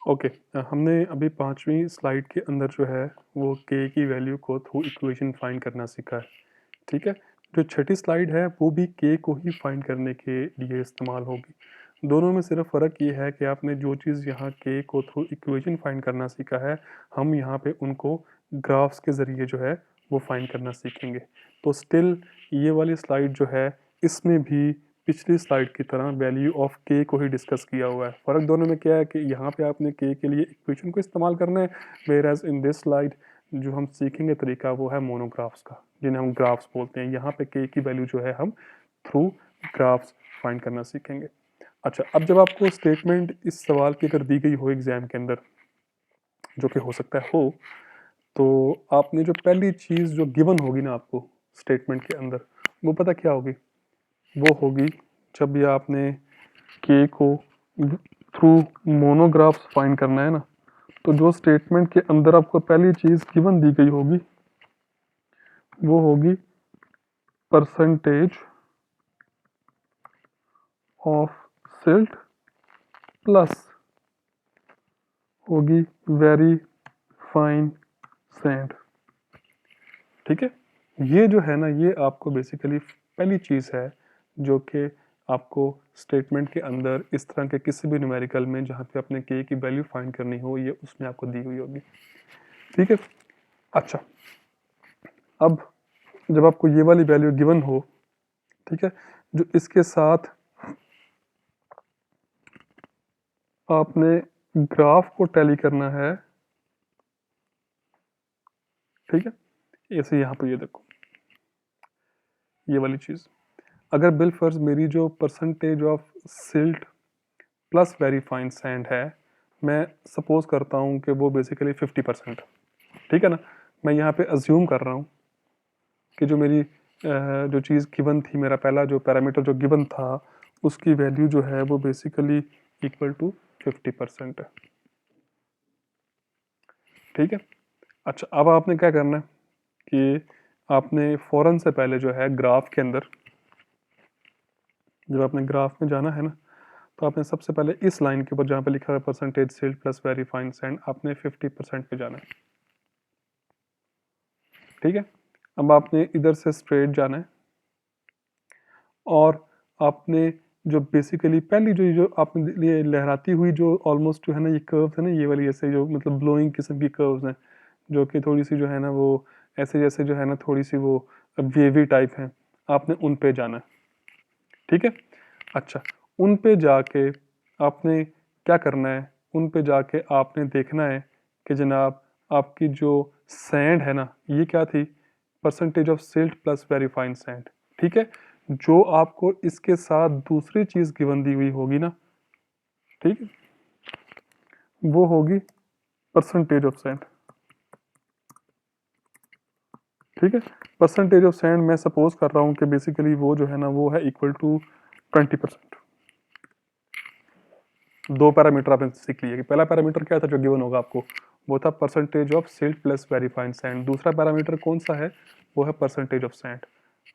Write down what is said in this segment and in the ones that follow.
Okay. हमने अभी 5वीं स्लाइड के अंदर जो है वो के की वैल्यू को थ्रू इक्वेशन फाइंड करना सीखा है, ठीक है? जो छठी स्लाइड है वो भी के को ही फाइंड करने के लिए इस्तेमाल होगी। दोनों में सिर्फ फ़र्क ये है कि आपने जो चीज़ यहाँ के को थ्रू इक्वेशन फाइंड करना सीखा है, हम यहाँ पे उनको ग्राफ्स के ज़रिए जो है वो फाइंड करना सीखेंगे। तो स्टिल ये वाली स्लाइड जो है इसमें भी पिछली स्लाइड की तरह वैल्यू ऑफ के को ही डिस्कस किया हुआ है। फ़र्क दोनों में क्या है कि यहाँ पे आपने के लिए इक्वेशन को इस्तेमाल करना है, व्हेयरएज इन दिस स्लाइड जो हम सीखेंगे तरीका वो है मोनोग्राफ्स का, जिन्हें हम ग्राफ्स बोलते हैं। यहाँ पे के की वैल्यू जो है हम थ्रू ग्राफ्स फाइंड करना सीखेंगे। अच्छा, अब जब आपको स्टेटमेंट इस सवाल की अगर दी गई हो एग्जाम के अंदर, जो कि हो सकता है हो, तो आपने जो पहली चीज़ जो गिवन होगी ना आपको स्टेटमेंट के अंदर, वो पता क्या होगी? वो होगी जब भी आपने के को थ्रू मोनोग्राफ्स फाइंड करना है ना, तो जो स्टेटमेंट के अंदर आपको पहली चीज़ गिवन दी गई होगी वो होगी परसेंटेज ऑफ सिल्ट प्लस होगी वेरी फाइन सैंड। ठीक है, ये जो है ना ये आपको बेसिकली पहली चीज़ है जो कि आपको स्टेटमेंट के अंदर इस तरह के किसी भी न्यूमेरिकल में जहाँ पे अपने के की वैल्यू फाइंड करनी हो, ये उसमें आपको दी हुई होगी। ठीक है, अच्छा, अब जब आपको ये वाली वैल्यू गिवन हो, ठीक है, जो इसके साथ आपने ग्राफ को टैली करना है, ठीक है, ऐसे यहाँ पे ये देखो ये वाली चीज़, अगर बिल फर्ज मेरी जो percentage of silt plus very fine sand है, मैं सपोज करता हूँ कि वो बेसिकली 50%, ठीक है ना, मैं यहाँ पे अज्यूम कर रहा हूँ कि जो मेरी जो चीज़ गिवन थी, मेरा पहला जो पैरामीटर जो गिवन था उसकी वैल्यू जो है वो बेसिकली इक्वल टू 50% है। ठीक है, अच्छा, अब आपने क्या करना है कि आपने फ़ौरन से पहले जो है ग्राफ के अंदर, जब आपने ग्राफ में जाना है ना, तो आपने सबसे पहले इस लाइन के ऊपर जहाँ पे लिखा है percentage silt plus very fine sand, आपने 50% पे जाना है। ठीक है, अब आपने इधर से स्ट्रेट जाना है और आपने जो बेसिकली पहली जो जो आपने ये लहराती हुई जो ऑलमोस्ट जो है ना ये कर्व्स है ना, ये वाली ऐसे जो मतलब ब्लोइंग किस्म की कर्व्स हैं, जो कि थोड़ी सी जो है ना वो ऐसे जैसे जो है ना थोड़ी सी वो वेवी टाइप है, आपने उन पे जाना है। ठीक है, अच्छा, उन पे जाके आपने क्या करना है, उन पे जाके आपने देखना है कि जनाब आपकी जो सैंड है ना ये क्या थी, percentage of silt plus very fine sand. ठीक है, जो आपको इसके साथ दूसरी चीज़ गिवन दी हुई होगी ना, ठीक है, वो होगी परसेंटेज ऑफ सैंड। ठीक है, परसेंटेज ऑफ सैंड मैं सपोज कर रहा हूँ कि बेसिकली वो जो है ना वो है इक्वल टू 20%। दो पैरामीटर आपने सीख लिए कि पहला पैरामीटर क्या था जो गिवन होगा आपको, वो था percentage of silt plus very fine sand. दूसरा पैरामीटर कौन सा है, वो है परसेंटेज ऑफ सैंड।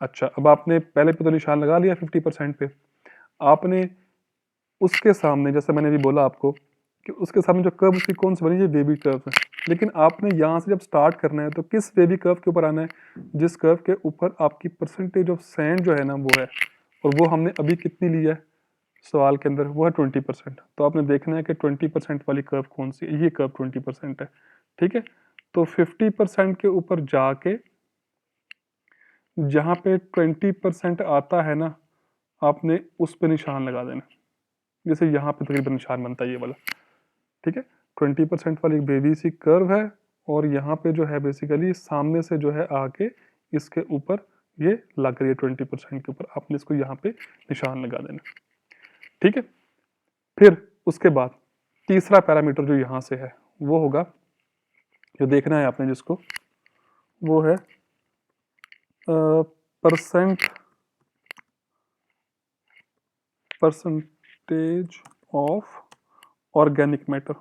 अच्छा, अब आपने पहले पे तो निशान लगा लिया 50% पे, आपने उसके सामने जैसे मैंने भी बोला आपको कि उसके सामने जो कर्व उसकी कौन सी बनी है, बेबी कर्व है, लेकिन आपने यहाँ से जब स्टार्ट करना है तो किस बेबी कर्व के ऊपर आना है, जिस कर्व के ऊपर आपकी परसेंटेज ऑफ सैंड जो है ना वो है, और वो हमने अभी कितनी ली है सवाल के अंदर, वो है 20%। तो आपने देखना है कि 20% वाली कर्व कौन सी है, ये कर्व 20% है। ठीक है, तो 50% के ऊपर जाके जहाँ पे 20% आता है ना, आपने उस पर निशान लगा देना, जैसे यहाँ पे तकरीबन निशान बनता है ये वाला। ठीक है, 20% वाली एक बेबी सी कर्व है और यहाँ पे जो है बेसिकली सामने से जो है आके इसके ऊपर ये लग रही है 20% के ऊपर, आपने इसको यहाँ पे निशान लगा देना। ठीक है, फिर उसके बाद तीसरा पैरामीटर जो यहाँ से है वो होगा, जो देखना है आपने जिसको, वो है परसेंटेज ऑफ ऑर्गेनिक मैटर।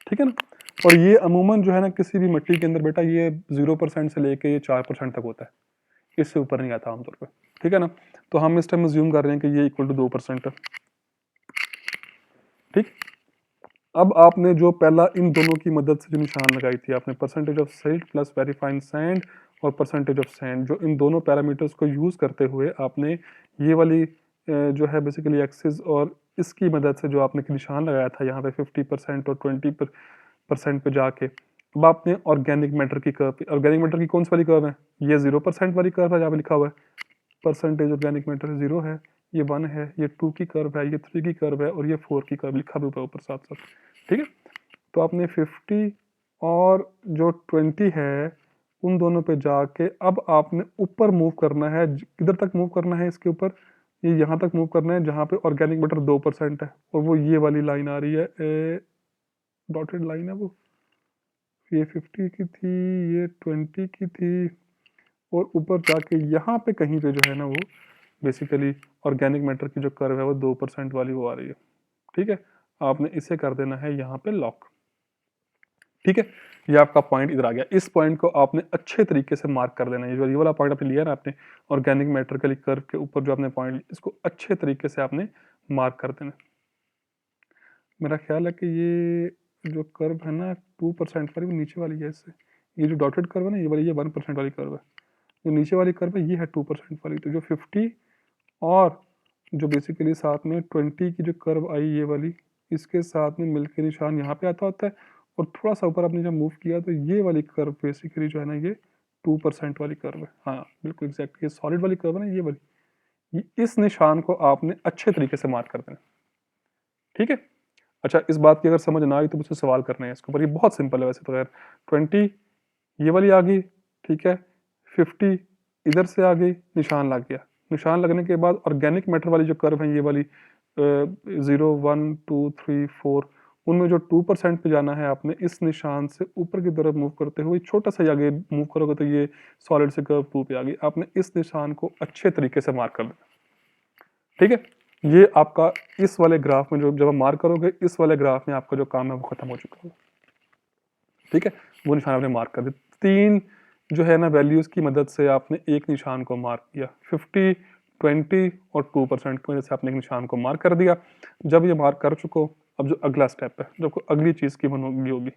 ठीक है ना, और ये अमूमन जो है ना किसी भी मिट्टी के अंदर बेटा ये 0% से लेके ये 4% तक होता है। इससे ऊपर नहीं आता आमतौर पे, ठीक है ना। तो हम इस टाइम अज्यूम कर रहे हैं कि ये इक्वल टू 2% है, ठीक। अब आपने जो पहला इन दोनों की मदद से जो निशान लगाई थी आपने, percentage of silt plus very fine sand और परसेंटेज ऑफ सैंड, जो इन दोनों पैरामीटर्स को यूज़ करते हुए आपने ये वाली जो है बेसिकली एक्सिस और इसकी मदद से जो आपने निशान लगाया था यहाँ पे 50% और 20% पे जाके, अब आपने ऑर्गेनिक मैटर की कर्व, ऑर्गेनिक मैटर की कौन सी वाली कर्व है, ये 0% वाली कर्व है जहाँ पे लिखा हुआ है परसेंटेज ऑर्गेनिक मैटर 0 है, ये 1 है, ये 2 की कर्व है, ये 3 की कर्व है और ये 4 की कर्व लिखा भी हुआ ऊपर साथ साथ, ठीक है। तो आपने 50 और जो 20 है उन दोनों पे जाके अब आपने ऊपर मूव करना है, किधर तक मूव करना है इसके ऊपर, ये यहाँ तक मूव करना है जहाँ पे ऑर्गेनिक मैटर 2% है और वो ये वाली लाइन आ रही है, डॉटेड लाइन है वो, ये 50 की थी, ये 20 की थी और ऊपर जाके यहाँ पे कहीं पे जो है ना वो बेसिकली ऑर्गेनिक मैटर की जो कर्व है वो 2% वाली वो आ रही है, ठीक है। आपने इसे कर देना है यहाँ पे लॉक, ठीक है। ये आपका पॉइंट इधर आ गया, इस पॉइंट को आपने अच्छे तरीके से मार्क कर देना है, ये वाला पॉइंट आपने लिया ना आपने ऑर्गेनिक मैटर के कर्व के ऊपर जो आपने पॉइंट, इसको अच्छे तरीके से आपने मार्क कर देना। मेरा ख्याल है कि ये जो कर्व है ना 2% वाली वो नीचे वाली है इससे, ये जो डॉटेड कर्व है ना ये वाली, ये 1% वाली कर्व है, जो नीचे वाली कर्व है ये है 2% वाली। तो जो 50 और जो बेसिकली साथ में 20 की जो कर्व आई ये वाली, इसके साथ में मिलकर निशान यहाँ पे आता होता है और थोड़ा सा ऊपर आपने जब मूव किया तो ये वाली कर्व बेसिकली जो है ना ये 2% वाली कर्व है, हाँ बिल्कुल एग्जैक्ट, ये सॉलिड वाली कर्व है ना ये वाली, ये इस निशान को आपने अच्छे तरीके से मार्क कर देना, ठीक है। अच्छा, इस बात की अगर समझ ना आई तो मुझसे सवाल करना है इसके ऊपर, ये बहुत सिंपल है वैसे तो यार। 20 ये वाली आ गई, ठीक है, 50 इधर से आ गई, निशान लग गया, निशान लगने के बाद ऑर्गेनिक मैटर वाली जो कर्व है ये वाली 0 1 2 3 4, उनमें जो 2% पे जाना है आपने इस निशान से ऊपर की तरफ मूव करते हुए छोटा सा आगे मूव करोगे तो ये सॉलिड से कर्व 2 पे आ गई, आपने इस निशान को अच्छे तरीके से मार्क कर देना, ठीक है। ये आपका इस वाले ग्राफ में जो जब आप मार्क करोगे इस वाले ग्राफ में आपका जो काम है वो खत्म हो चुका होगा, ठीक है। वो निशान आपने मार्क कर दिया, 3 जो है ना वैल्यूज की मदद से आपने एक निशान को मार्क किया, 50 20 और 2% की वजह से आपने एक निशान को मार्क कर दिया। जब ये मार्क कर चुको, अब जो अगला स्टेप है, जो अगली चीज की बनोगी होगी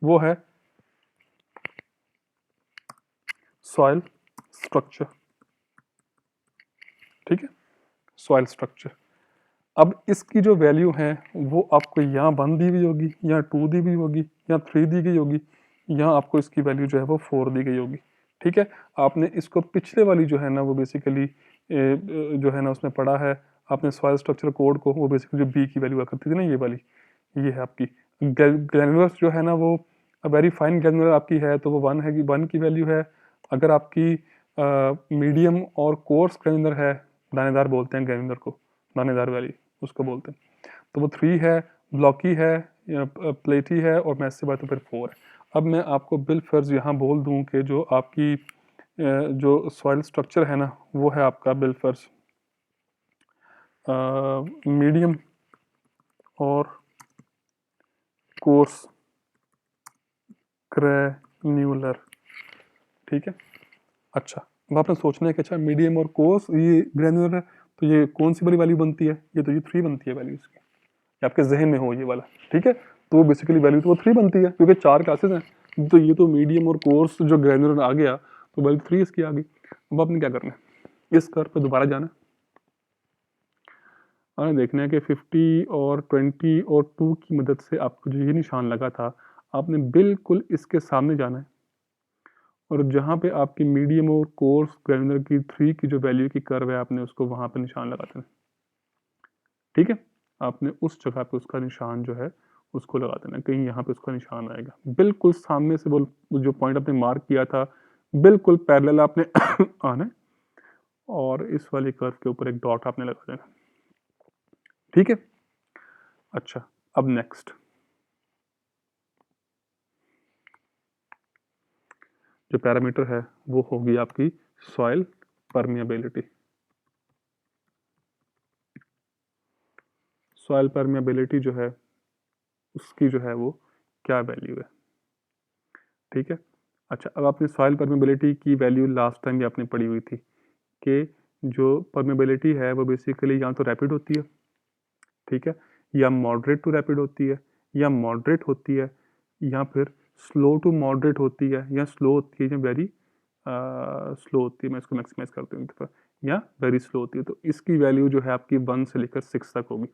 वो है सॉइल स्ट्रक्चर, ठीक है, सॉइल स्ट्रक्चर। अब इसकी जो वैल्यू है वो आपको यहाँ 1 दी हुई होगी, यहाँ 2 दी हुई होगी, यहाँ 3 दी गई होगी, यहाँ आपको इसकी वैल्यू जो है वो 4 दी गई होगी, ठीक है। आपने इसको पिछले वाली जो है ना वो बेसिकली जो है ना उसमें पढ़ा है आपने सॉइल स्ट्रक्चर कोड को, वो बेसिकली जो बी की वैल्यू करती थी ना ये वाली, ये है आपकी ग्रैनुलर जो है ना वो वेरी फाइन ग्रैनुलर आपकी है तो वो 1 है, 1 की वैल्यू है। अगर आपकी मीडियम और कोर्स ग्रैनुलर है, दानेदार बोलते हैं ग्रैनुलर को, दानेदार वाली उसको बोलते हैं, तो वो 3 है, ब्लॉकी है, प्लेटी है और मैसिव है तो फिर 4 है। अब मैं आपको बिल फर्ज यहाँ बोल दूँ कि जो आपकी जो सॉइल स्ट्रक्चर है ना वो है आपका बिल फर्ज मीडियम और कोर्स ग्रैन्युलर, ठीक है। अच्छा, अब आपने सोचना है कि अच्छा मीडियम और कोर्स ये ग्रैन्युलर है तो ये कौन सी वाली वैल्यू बनती है, ये तो ये 3 बनती है वैल्यू इसकी, आपके जहन में हो ये वाला, ठीक है। तो बेसिकली वैल्यू तो वो 3 बनती है क्योंकि 4 क्लासेस हैं, तो ये तो मीडियम और कोर्स जो ग्रैनुलर आ गया तो वैल्यू 3 इसकी आ गई। अब आपने क्या करना है, इस कर्व पे दोबारा जाना, आपने देखना है कि 50 और 20 और 2 की मदद से आपको जो ये निशान लगा था आपने बिल्कुल इसके सामने जाना है और जहाँ पे आपकी मीडियम और कोर्स ग्रैनुलर की 3 की जो वैल्यू की कर्व है आपने उसको वहाँ पे निशान लगा देना, ठीक है। आपने उस जगह पे उसका निशान जो है उसको लगा देना, कहीं यहाँ पे उसका निशान आएगा बिल्कुल सामने से, वो जो पॉइंट आपने मार्क किया था बिल्कुल पैरेलल आपने आना है और इस वाले कर्व के ऊपर एक डॉट आपने लगा देना, ठीक है। अच्छा, अब नेक्स्ट जो पैरामीटर है वो होगी आपकी सॉइल परमिएबिलिटी। सॉइल परमिएबिलिटी जो है उसकी जो है वो क्या वैल्यू है, ठीक है। अच्छा, अब आपने सॉइल परमेबिलिटी की वैल्यू लास्ट टाइम भी आपने पढ़ी हुई थी कि जो परमेबिलिटी है वो बेसिकली या तो रैपिड होती है, ठीक है, या मॉडरेट टू रैपिड होती है, या मॉडरेट होती है, या फिर स्लो टू मॉडरेट होती है, या स्लो होती है, या वेरी स्लो होती है। मैं इसको मैक्सिमाइज करती हूँ एक दफ़ा, या वेरी स्लो होती है। तो इसकी वैल्यू जो है आपकी 1 से लेकर 6 तक होगी,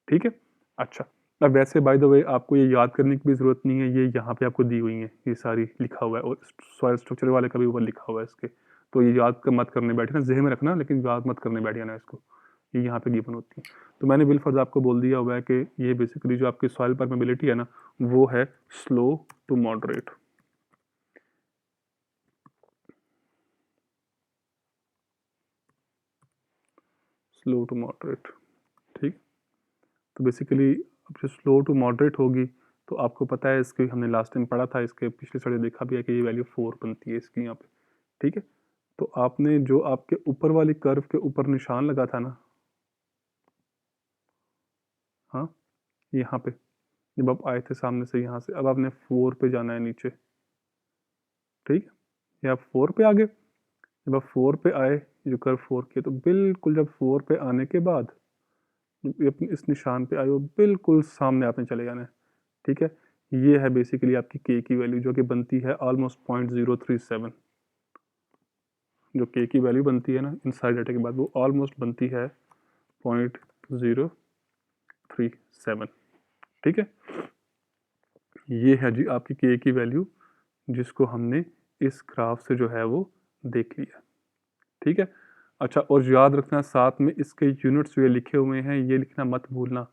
ठीक है। अच्छा, अब वैसे बाय द वे आपको ये याद करने की भी ज़रूरत नहीं है, ये यहाँ पे आपको दी हुई हैं, ये सारी लिखा हुआ है, और सॉइल स्ट्रक्चर वाले का भी ऊपर लिखा हुआ है इसके। तो ये याद मत करने बैठे ना, ज़हन में रखना, लेकिन याद मत करने बैठ जाना इसको, ये यहाँ पे गिवन होती है। तो मैंने बिलफर्ज आपको बोल दिया हुआ है कि ये बेसिकली जो आपकी सॉइल परमेबिलिटी है ना, वो है slow to moderate. Slow to moderate, ठीक। तो बेसिकली अब जो स्लो टू मॉडरेट होगी, तो आपको पता है इसके, हमने लास्ट टाइम पढ़ा था, इसके पिछले साढ़े देखा भी है कि ये वैल्यू 4 बनती है इसकी यहाँ पे, ठीक है। तो आपने जो आपके ऊपर वाली कर्व के ऊपर निशान लगा था ना, हाँ, यहाँ पे जब आप आए थे सामने से यहाँ से, अब आपने 4 पे जाना है नीचे, ठीक है। ये आप 4 पे आ गए। जब आप 4 पे आए, जो कर्व 4 के, तो बिल्कुल जब 4 पे आने के बाद इस निशान पे आए हो, बिल्कुल सामने आपने चले जाना है, ठीक है। ये है बेसिकली आपकी के की वैल्यू, जो कि बनती है ऑलमोस्ट 0.037। जो के की वैल्यू बनती है ना इन सारे डाटा के बाद, वो ऑलमोस्ट बनती है 0.037, ठीक है। ये है जी आपकी के की वैल्यू, जिसको हमने इस ग्राफ से जो है वो देख लिया, ठीक है। अच्छा, और याद रखना साथ में इसके यूनिट्स जो ये लिखे हुए हैं, ये लिखना मत भूलना,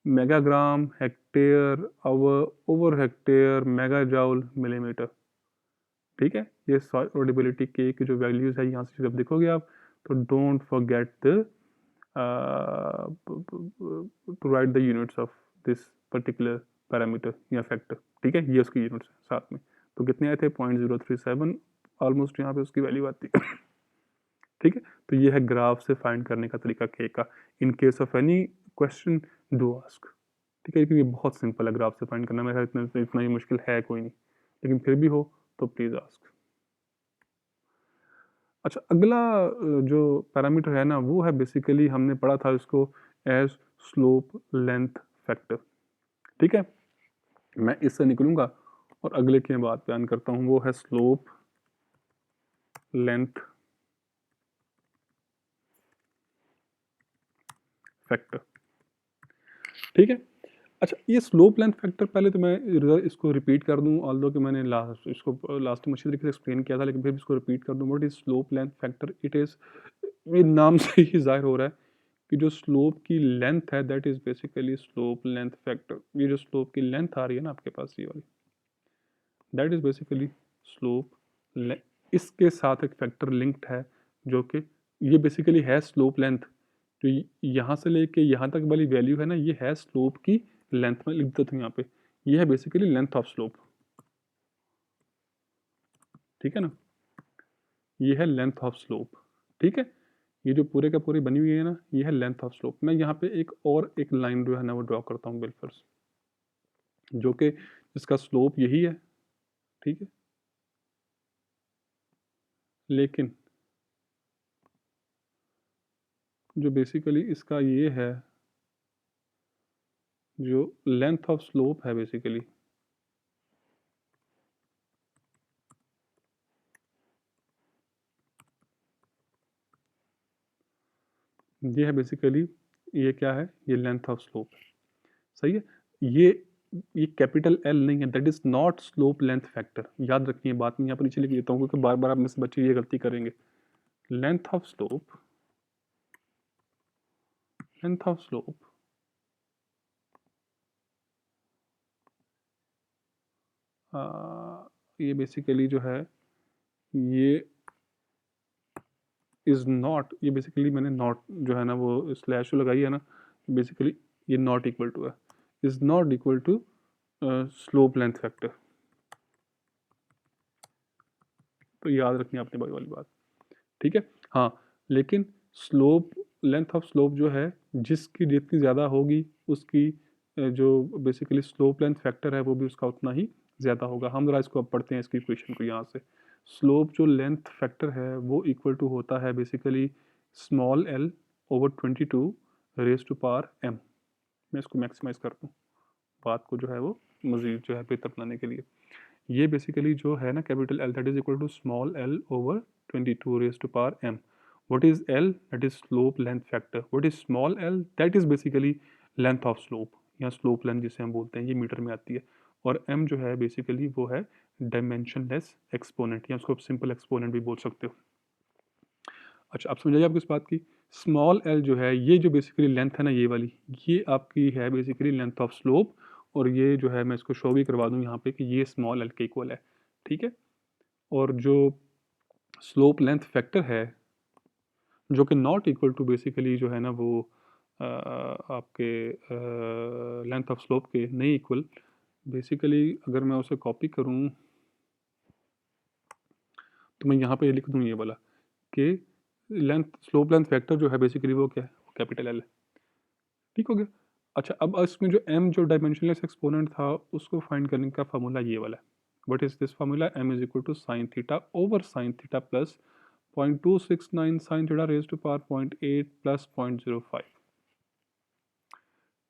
megagram, hectare, hour, over hectare, megajoule, millimetre, ठीक है। ये सॉइल ऑडिबिलिटी के की जो वैल्यूज है, यहाँ से जब देखोगे आप, तो don't forget the two right the units of this particular parameter या फैक्टर, ठीक है। ये उसकी यूनिट्स है साथ में। तो कितने आए थे? 0.037 ऑलमोस्ट यहाँ पे उसकी वैल्यू आती है, ठीक है। तो ये है ग्राफ से फाइंड करने का तरीका के का। In case of any question do ask, ठीक है, क्योंकि बहुत सिंपल है ग्राफ से फाइंड करना, मेरा इतना ही मुश्किल है कोई नहीं, लेकिन फिर भी हो तो प्लीज़ आस्क। अच्छा, अगला जो पैरामीटर है ना, वो है बेसिकली हमने पढ़ा था इसको एज स्लोप लेंथ फैक्टर, ठीक है। मैं इससे निकलूंगा और अगले की बात बयान करता हूँ, वो है स्लोप लेंथ फैक्टर, ठीक है। अच्छा, ये स्लोप लेंथ फैक्टर, पहले तो मैं इसको रिपीट कर दूं, ऑल्दो कि मैंने लास्ट टाइम अच्छी तरीके से एक्सप्लेन किया था, लेकिन फिर इसको रिपीट कर दूं। What is slope length factor? It is, ये नाम से ही जाहिर हो रहा है कि जो स्लोप की लेंथ है, that is basically slope length factor. ये जो स्लोप की लेंथ आ रही है ना आपके पास, ये वाली, दैट इज़ बेसिकली स्लोप। इसके साथ एक फैक्टर लिंक्ड है, जो कि ये बेसिकली है स्लोप लेंथ। तो यहाँ से लेके यहाँ तक वाली वैल्यू है ना, ये है स्लोप की लेंथ। में लिख देता हूँ यहाँ पे, ये है बेसिकली लेंथ ऑफ स्लोप, ठीक है ना। ये है लेंथ ऑफ स्लोप, ठीक है। ये जो पूरे का पूरी बनी हुई है ना, ये है लेंथ ऑफ स्लोप। मैं यहाँ पे एक लाइन जो है ना वो ड्रॉ करता हूँ बिल्फर्स, जो कि इसका स्लोप यही है, ठीक है। लेकिन जो बेसिकली इसका ये है, जो लेंथ ऑफ स्लोप है बेसिकली, ये है बेसिकली, ये क्या है? ये लेंथ ऑफ स्लोप, सही है। ये कैपिटल एल नहीं है, that is not slope length factor. याद रखिए बात, मैं यहाँ पर नीचे लिख देता हूँ, क्योंकि बार बार आप में से बच्चे ये गलती करेंगे। Length of slope, length of slope ये बेसिकली जो है, ये इज नॉट, ये बेसिकली मैंने नॉट जो है ना वो स्लैश लगाई है ना, बेसिकली ये नॉट इक्वल टू है, is not equal to slope length factor. तो याद रखनी आपने भाई वाली बात, ठीक है। हाँ, लेकिन स्लोप लेंथ ऑफ स्लोप जो है, जिसकी जितनी ज़्यादा होगी, उसकी जो बेसिकली स्लोप लेंथ फैक्टर है, वो भी उसका उतना ही ज़्यादा होगा। हम ज़रा इसको अब पढ़ते हैं इसकी इक्वेशन को यहाँ से। स्लोप जो लेंथ फैक्टर है वो इक्वल टू होता है basically small L over 22 raise to power M. मैं इसको मैक्सिमाइज कर दूँ बात को जो है वो मज़ीद जो है बेहतर बनाने के लिए। ये बेसिकली जो है ना capital L that is equal to small L over 22 raise to power M. What is L? That is slope length factor. What is small L? That is basically length of slope या slope length जिसे हम बोलते हैं, ये metre में आती है। और एम जो है बेसिकली वो है डायमेंशनलेस एक्सपोनेंट या उसको आप सिंपल एक्सपोनेंट भी बोल सकते हो। अच्छा, आप समझाइए आपको इस बात की। स्मॉल एल जो है ये जो बेसिकली लेंथ है ना ये वाली, ये आपकी है बेसिकली लेंथ ऑफ स्लोप। और ये जो है मैं इसको शो भी करवा दूँ यहाँ पे कि ये स्मॉल एल के इक्वल है, ठीक है। और जो स्लोप लेंथ फैक्टर है जो कि नॉट इक्वल टू बेसिकली जो है ना वो आपके लेंथ ऑफ स्लोप के नहीं इक्वल, बेसिकली अगर मैं उसे कॉपी करूँ तो मैं यहाँ पे लिख दूँ ये वाला कि लेंथ स्लोप लेंथ फैक्टर जो है बेसिकली वो क्या है, वो कैपिटल एल है। ठीक हो गया। अच्छा, अब इसमें जो एम जो डायमेंशनलेस एक्सपोनेंट था उसको फाइंड करने का फार्मूला ये वाला है। What is this formula? M is equal to sine theta over sine theta plus 0.269 sine theta raise to power 0.8 plus 0.05।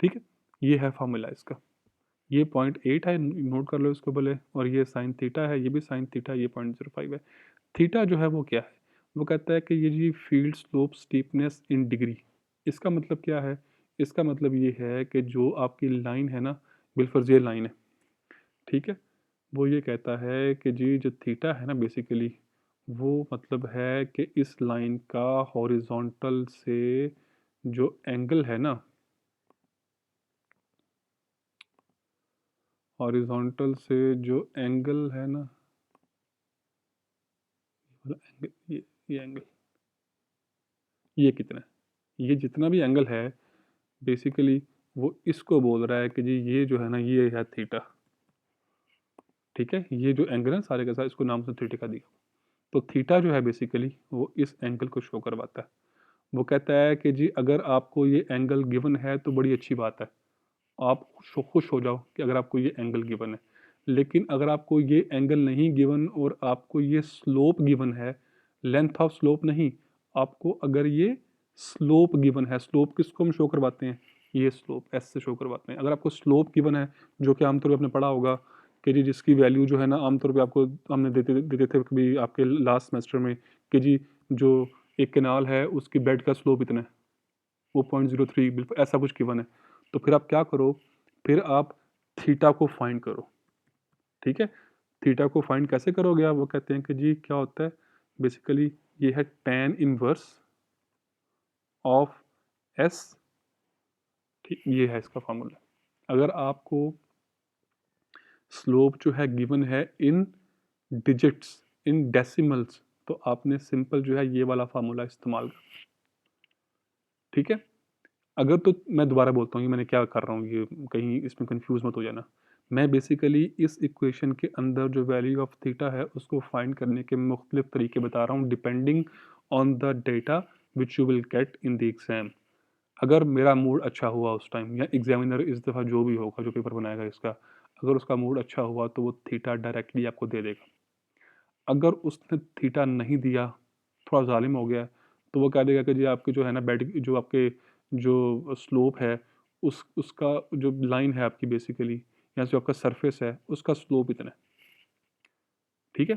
ठीक है, ये है फार्मूला इसका। ये 0.8 है, नोट कर लो इसको बोले, और ये साइन थीटा है, ये भी साइन थीटा, ये 0.05 है। थीटा जो है वो क्या है? वो कहता है कि ये जी field slope steepness in degree. इसका मतलब क्या है? इसका मतलब ये है कि जो आपकी लाइन है ना, बिल्कुल ये लाइन है, ठीक है। वो ये कहता है कि जी जो थीटा है ना बेसिकली वो मतलब है कि इस लाइन का हॉरिजॉन्टल से जो एंगल है ना, हॉरिजॉन्टल से जो एंगल है ना, एंगल ये एंगल ये कितना है, ये जितना भी एंगल है बेसिकली वो इसको बोल रहा है कि जी ये जो है ना ये है थीटा। ठीक है, ये जो एंगल है सारे के सारे इसको नाम से थीटा का दिया। तो थीटा जो है बेसिकली वो इस एंगल को शो करवाता है। वो कहता है कि जी अगर आपको ये एंगल गिवन है तो बड़ी अच्छी बात है, आप खुश हो जाओ कि अगर आपको ये एंगल गिवन है। लेकिन अगर आपको ये एंगल नहीं गिवन और आपको ये स्लोप गिवन है, लेंथ ऑफ स्लोप नहीं, आपको अगर ये स्लोप गिवन है, स्लोप किसको हम शो करवाते हैं, ये स्लोप एस से शो करवाते हैं। अगर आपको स्लोप गिवन है जो कि आमतौर पर आपने पढ़ा होगा कि जी जिसकी वैल्यू जो है ना आमतौर पे आपको हमने देते थे कभी आपके लास्ट सेमेस्टर में कि जी जो एक कैनाल है उसकी बेड का स्लोप इतना है, वो 0.03 बिल्कुल ऐसा कुछ गिवन है। तो फिर आप क्या करो, फिर आप थीटा को फाइंड करो। ठीक है, थीटा को फाइंड कैसे करोगे आप? वो कहते हैं कि जी क्या होता है बेसिकली ये है tan इनवर्स ऑफ एस। ठीक, ये है इसका फॉर्मूला। अगर आपको स्लोप जो है गिवन है इन डिजिट्स, इन डेसिमल्स, तो आपने सिंपल जो है ये वाला फार्मूला इस्तेमाल करना। ठीक है, अगर तो मैं दोबारा बोलता हूँ ये मैंने क्या कर रहा हूँ, ये कहीं इसमें कंफ्यूज मत हो जाना। मैं बेसिकली इस इक्वेशन के अंदर जो वैल्यू ऑफ थीटा है उसको फाइंड करने के मुख्तलिफ तरीके बता रहा हूँ depending on the data which you will get in the exam. अगर मेरा मूड अच्छा हुआ उस टाइम, या एग्जामिनर इस दफ़ा जो भी होगा जो पेपर बनाएगा इसका, अगर उसका मूड अच्छा हुआ तो वो थीटा डायरेक्टली आपको दे देगा। अगर उसने थीटा नहीं दिया, थोड़ा जालिम हो गया, तो वो कह देगा कि जी आपके जो है ना बेड जो आपके जो स्लोप है उसका जो लाइन है आपकी बेसिकली या जो आपका सरफेस है उसका स्लोप इतना है। ठीक है,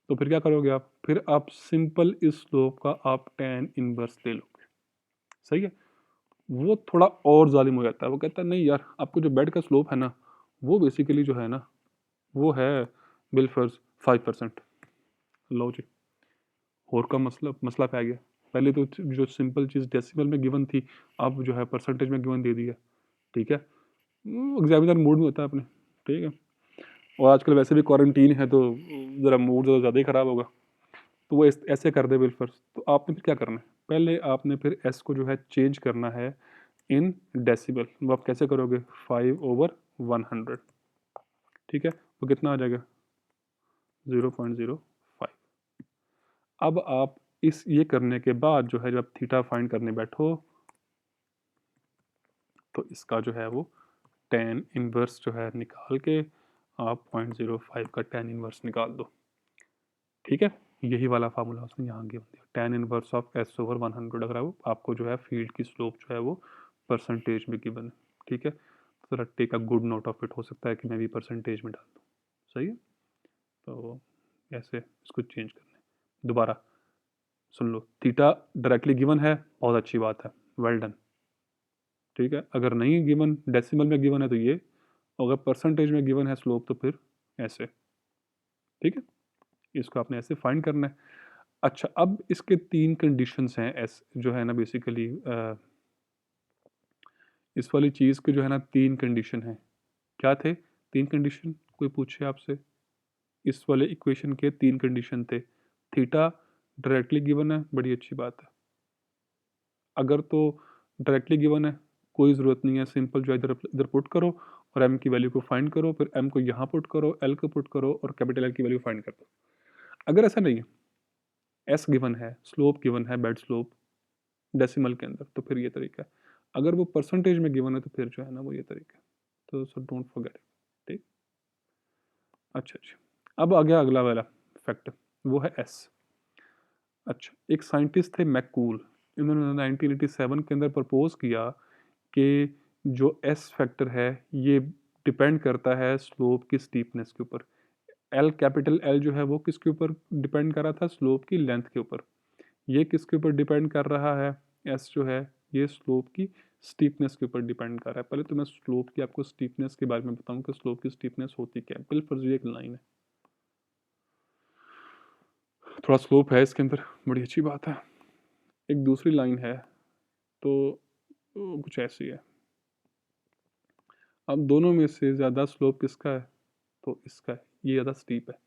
तो फिर क्या करोगे आप? फिर आप सिंपल इस स्लोप का आप tan इनवर्स ले लोगे। सही है, वो थोड़ा और जालिम हो जाता है। वो कहता है नहीं यार, आपको जो बेड का स्लोप है ना वो बेसिकली जो है ना वो है बिलफर्ज 5%। लो जी, और का मसला मसला पै गया। पहले तो जो सिंपल चीज़ डेसिमल में गिवन थी अब जो है परसेंटेज में गिवन दे दिया। ठीक है, एग्जामिनर मूड में होता है अपने। ठीक है, और आजकल वैसे भी क्वारंटीन है तो ज़रा मूड ज़्यादा ही ख़राब होगा, तो वो ऐसे कर दे बिलफर्ज। तो आपने फिर क्या करना है, पहले आपने फिर एस को जो है चेंज करना है इन डेसिबल। वो आप कैसे करोगे? 5/100। ठीक है, वो कितना आ जाएगा? 0.05। अब आप इस ये करने के बाद जो है जब थीटा फाइंड करने बैठो तो इसका जो है वो tan इनवर्स जो है निकाल के आप 0.05 का tan इनवर्स निकाल दो, ठीक है। यही वाला फार्मूला उसने यहाँ गिवन दिया, tan inverse of s over 100। अगर आपको जो है फील्ड की स्लोप जो है वो परसेंटेज में गिवन है, ठीक है। तो take a good note of it, हो सकता है कि मैं भी परसेंटेज में डाल दूँ, सही है। तो ऐसे इसको चेंज करना है। दोबारा सुन लो, थीटा डायरेक्टली गिवन है, बहुत अच्छी बात है, वेल डन, ठीक है। अगर नहीं गिवन, डेसिमल में गिवन है तो ये, अगर परसेंटेज में गिवन है स्लोप तो फिर ऐसे, ठीक है। इसको आपने ऐसे फाइंड करना है। अच्छा, अब इसके 3 कंडीशंस हैं, एस जो है ना बेसिकली इस वाली चीज़ के जो है ना 3 कंडीशन हैं। क्या थे 3 कंडीशन? कोई पूछे आपसे, इस वाले इक्वेशन के 3 कंडीशन थे। थीटा डायरेक्टली गिवन है, बड़ी अच्छी बात है। अगर तो डायरेक्टली गिवन है, कोई ज़रूरत नहीं है, सिंपल जो है इधर इधर पुट करो और m की वैल्यू को फाइंड करो, फिर m को यहाँ पुट करो, l को पुट करो और कैपिटल L की वैल्यू फाइंड कर दो। अगर ऐसा नहीं है, s गिवन है, स्लोप गिवन है, बेड स्लोप डेसिमल के अंदर, तो फिर ये तरीका है। अगर वो परसेंटेज में गिवन है तो फिर जो है ना वो ये तरीका है। तो सो डोंट फॉरगेट, ठीक। अच्छा जी, अब आ गया अगला वाला फैक्टर, वो है s। अच्छा, एक साइंटिस्ट थे मैककूल, इन्होंने 1987 के अंदर प्रपोज किया कि जो एस फैक्टर है ये डिपेंड करता है स्लोप की स्टीपनेस के ऊपर। एल, कैपिटल एल जो है वो किसके ऊपर डिपेंड कर रहा था? स्लोप की लेंथ के ऊपर। ये किसके ऊपर डिपेंड कर रहा है? एस जो है ये स्लोप की स्टीपनेस के ऊपर डिपेंड कर रहा है। पहले तो मैं स्लोप की आपको स्टीपनेस के बारे में बताऊं कि स्लोप की स्टीपनेस होती क्या है। बिल्कुल ये एक लाइन है, थोड़ा स्लोप है इसके अंदर, बड़ी अच्छी बात है। एक दूसरी लाइन है तो कुछ ऐसी है। अब दोनों में से ज़्यादा स्लोप किसका है? तो इसका है, ये ज़्यादा स्टीप है।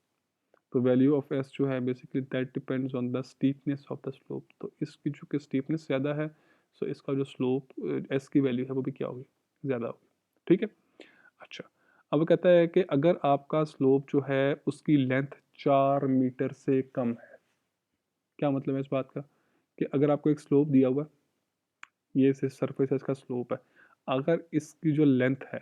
तो वैल्यू ऑफ एस जो है basically that depends on the steepness of the slope. तो इसकी जो कि स्टीपनेस ज़्यादा है, सो इसका जो स्लोप एस की वैल्यू है वो भी क्या होगी? ज़्यादा होगी, ठीक है। अच्छा, अब कहता है कि अगर आपका स्लोप जो है उसकी लेंथ 4 मीटर से कम है। क्या मतलब है इस बात का? कि अगर आपको एक स्लोप दिया हुआ, ये से सरफेस इसका स्लोप है, अगर इसकी जो लेंथ है,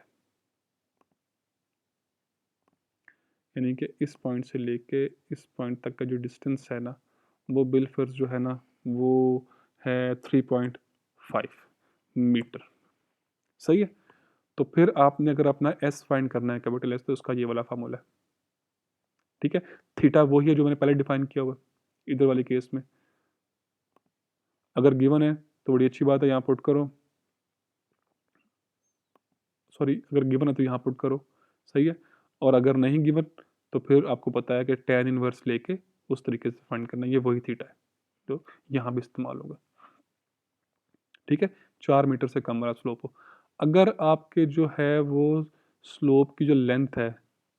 यानी कि इस पॉइंट से लेके इस पॉइंट तक का जो डिस्टेंस है ना, वो बिलफर्स जो है ना वो है 3.5 मीटर, सही है। तो फिर आपने अगर अपना एस फाइंड करना है, कैपिटल एस, तो उसका ये वाला फार्मूला है, ठीक है। थीटा वही है जो मैंने पहले डिफाइन किया हुआ इधर वाले केस में। अगर गिवन है तो बड़ी अच्छी बात है, यहाँ पुट करो, सॉरी अगर गिवन है तो यहाँ पुट करो, सही है। और अगर नहीं गिवन तो फिर आपको पता है कि tan इनवर्स लेके उस तरीके से फाइंड करना, ये वही थीटा है तो यहाँ भी इस्तेमाल होगा, ठीक है। 4 मीटर से कम वाला स्लोप हो। अगर आपके जो है वो स्लोप की जो लेंथ है,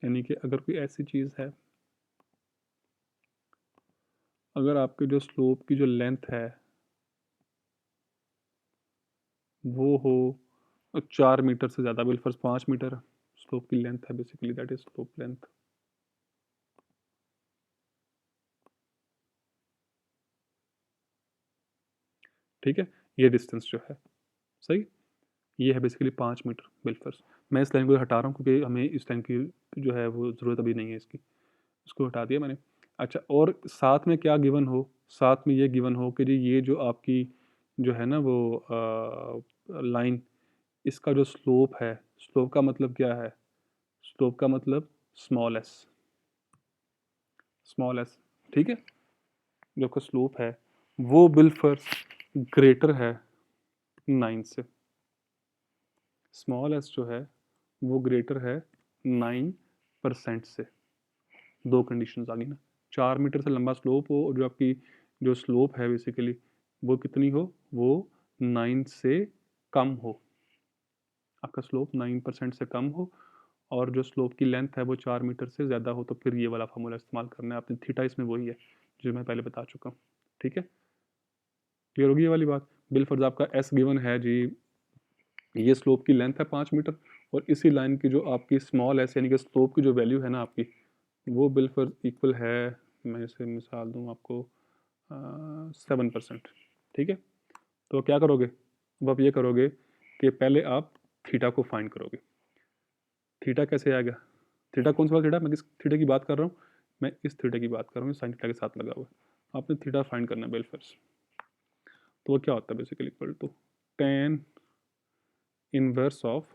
यानी कि अगर कोई ऐसी चीज़ है, अगर आपके जो स्लोप की जो लेंथ है वो हो 4 मीटर से ज़्यादा, बिलफर्स 5 मीटर स्लोप की लेंथ है, basically that is slope length, ठीक है। ये डिस्टेंस जो है, सही, ये है बेसिकली 5 मीटर बिलफर्स। मैं इस लाइन को हटा रहा हूँ क्योंकि हमें इस लाइन की जो है वो ज़रूरत अभी नहीं है इसकी, इसको हटा दिया मैंने। अच्छा, और साथ में क्या गिवन हो? साथ में ये गिवन हो कि जी ये जो आपकी जो है ना वो लाइन, इसका जो स्लोप है, स्लोप का मतलब क्या है? स्लोप का मतलब स्मॉल एस, स्मॉल एस, ठीक है। जो आपका स्लोप है वो बिलफर्स ग्रेटर है 9 से, स्मॉल एस जो है वो ग्रेटर है 9% से। दो कंडीशन आ गई ना, 4 मीटर से लंबा स्लोप हो और जो आपकी जो स्लोप है बेसिकली वो कितनी हो? वो 9 से कम हो, आपका स्लोप 9% से कम हो और जो स्लोप की लेंथ है वो 4 मीटर से ज़्यादा हो, तो फिर ये वाला फार्मूला इस्तेमाल करना है आपने। थीटा इसमें वही है जो मैं पहले बता चुका हूँ, ठीक है। क्लियर होगी ये वाली बात? बिलफर्ज आपका एस गिवन है जी, ये स्लोप की लेंथ है 5 मीटर और इसी लाइन की जो आपकी स्मॉल एस यानी कि स्लोप की जो वैल्यू है ना आपकी, वो बिलफर्ज इक्वल है, मैं इसे मिसाल दूँ आपको 7%, ठीक है। तो क्या करोगे? अब आप ये करोगे कि पहले आप थीटा को फाइंड करोगे। थीटा कैसे आएगा? थीटा कौन सा वाला थीटा, मैं किस थीटा की बात कर रहा हूँ, मैं इस थीटा की बात कर रहा हूँ, साइन थीटा के साथ लगा हुआ है। आपने थीटा फाइंड करना है बेलफर्स, तो वो क्या होता है basically equal to tan inverse of,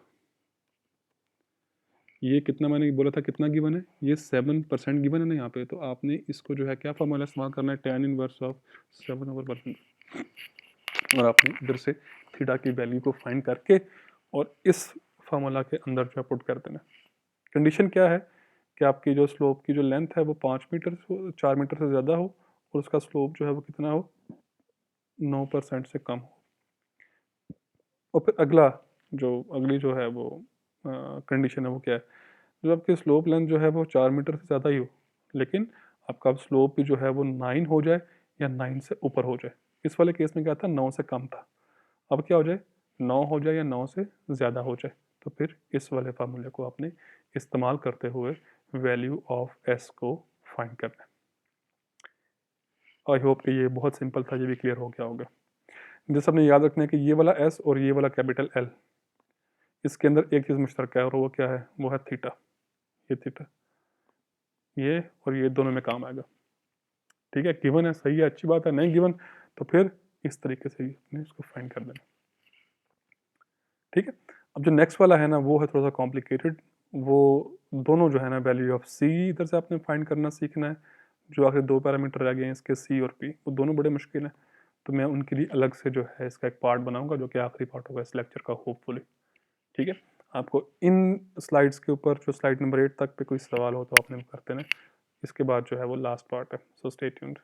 ये कितना मैंने बोला था कितना गिवन है, ये 7% गिवन है ना यहाँ पे, तो आपने इसको जो है क्या फॉर्मूला इस्तेमाल करना है, टेन इनवर्स ऑफ 7/%, और आपने इधर से थीटा की वैल्यू को फाइंड करके और इस फार्मूला के अंदर जो है पुट कर देना। कंडीशन क्या है कि आपकी जो स्लोप की जो लेंथ है वो 5 मीटर 4 मीटर से ज़्यादा हो, और उसका स्लोप जो है वो कितना हो, 9% से कम हो। और फिर अगली जो है वो कंडीशन है वो क्या है, जो आपकी स्लोप लेंथ जो है वो 4 मीटर से ज़्यादा ही हो, लेकिन आपका स्लोप भी जो है वो 9 हो जाए या 9 से ऊपर हो जाए। इस वाले केस में क्या था, 9 से कम था, अब क्या हो जाए, 9 हो जाए या 9 से ज़्यादा हो जाए। तो फिर इस वाले फार्मूले को आपने इस्तेमाल करते हुए वैल्यू ऑफ एस को फाइंड करना है। आई होप कि ये बहुत सिंपल था, ये भी क्लियर हो गया होगा। जैसे आपने याद रखना है कि ये वाला एस और ये वाला कैपिटल एल, इसके अंदर एक चीज़ मुश्तरक है, और वो क्या है, वो है थीटा। ये थीटा, ये और ये दोनों में काम आएगा। ठीक है, गिवन है, सही है, अच्छी बात है। नहीं गिवन तो फिर इस तरीके से अपने इसको फाइंड कर देना। ठीक है, अब जो नेक्स्ट वाला है ना वो है थोड़ा सा कॉम्प्लिकेटेड। वो दोनों जो है ना वैल्यू ऑफ सी इधर से आपने फाइंड करना सीखना है। जो आखिर 2 पैरामीटर रह गए हैं इसके, सी और पी, वो दोनों बड़े मुश्किल हैं। तो मैं उनके लिए अलग से जो है इसका एक पार्ट बनाऊंगा, जो कि आखिरी पार्ट होगा इस लेक्चर का होपफुली। ठीक है, आपको इन स्लाइड्स के ऊपर जो स्लाइड नंबर 8 तक पे कोई सवाल हो तो आपने करते ना, इसके बाद जो है वो लास्ट पार्ट है, सो स्टे ट्यून्ड।